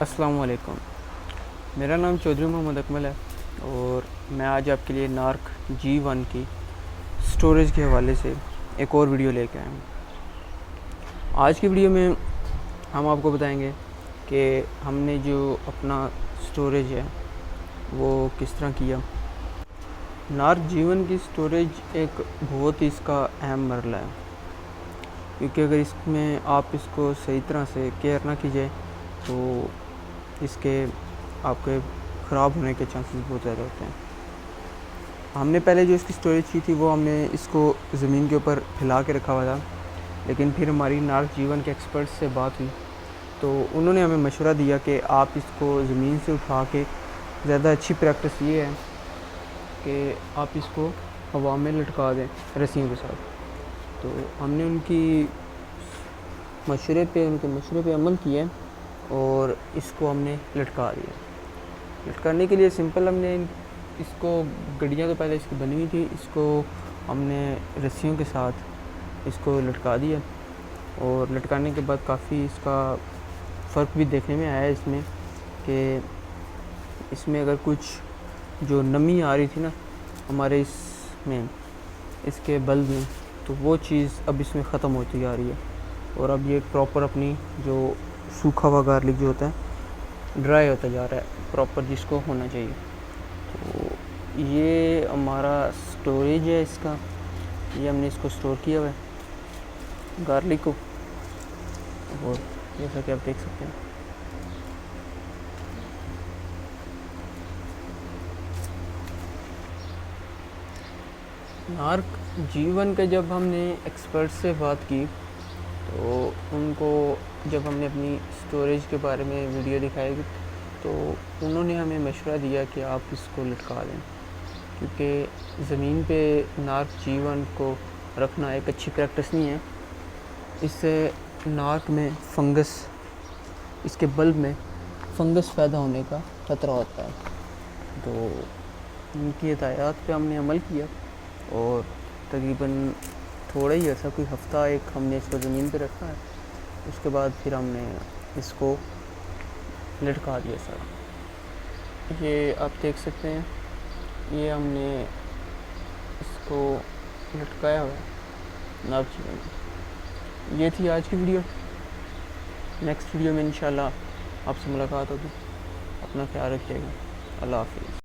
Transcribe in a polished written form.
अस्सलाम वालेकुम। मेरा नाम चौधरी मोहम्मद अकमल है और मैं आज आपके लिए नार्क G1 की स्टोरेज के हवाले से एक और वीडियो लेके आया हूँ। आज की वीडियो में हम आपको बताएंगे कि हमने जो अपना स्टोरेज है वो किस तरह किया। नार्क G1 की स्टोरेज एक बहुत ही इसका अहम मरला है, क्योंकि अगर इसमें आप इसको सही तरह से केयर ना कीजिए तो इसके आपके ख़राब होने के चांसेस बहुत ज़्यादा होते हैं। हमने पहले जो इसकी स्टोरेज की थी वो हमने इसको ज़मीन के ऊपर फैला के रखा हुआ था, लेकिन फिर हमारी नार्क G1 के एक्सपर्ट से बात हुई तो उन्होंने हमें मशवरा दिया कि आप इसको ज़मीन से उठा के, ज़्यादा अच्छी प्रैक्टिस ये है कि आप इसको हवा में लटका दें रस्सियों के साथ। तो हमने उनके मशवरे पे अमल किया और इसको हमने लटका दिया। लटकाने के लिए सिंपल हमने इसको, गड्डियाँ तो पहले इसकी बनी हुई थी, इसको हमने रस्सियों के साथ इसको लटका दिया और लटकाने के बाद काफ़ी इसका फ़र्क भी देखने में आया इसमें कि इसमें अगर कुछ जो नमी आ रही थी ना हमारे इसमें, इसके बल्ब में, तो वो चीज़ अब इसमें ख़त्म होती आ रही है और अब ये प्रॉपर अपनी जो सूखा हुआ गार्लिक जो होता है ड्राई होता जा रहा है प्रॉपर जिसको होना चाहिए। तो ये हमारा स्टोरेज है इसका, ये हमने इसको स्टोर किया हुआ है गार्लिक को, और जैसा कि आप देख सकते हैं। नार्क G1 का जब हमने एक्सपर्ट से बात की तो उनको, जब हमने अपनी स्टोरेज के बारे में वीडियो दिखाई तो उन्होंने हमें मशवरा दिया कि आप इसको लटका दें, क्योंकि ज़मीन पे नार्क G1 को रखना एक अच्छी प्रैक्टिस नहीं है। इससे नार्क में फंगस, इसके बल्ब में फंगस पैदा होने का ख़तरा होता है। तो उनकी हिदायत पे हमने अमल किया और तकरीबन थोड़ा ही ऐसा कोई हफ़्ता एक हमने इसको ज़मीन पे रखा है, उसके बाद फिर हमने इसको लटका दिया सारा। ये आप देख सकते हैं, ये हमने इसको लटकाया हुआ है नार्क G1। ये थी आज की वीडियो। नेक्स्ट वीडियो में इंशाल्लाह आपसे मुलाकात होगी। अपना ख्याल रखिएगा। अल्लाह हाफ़िज़।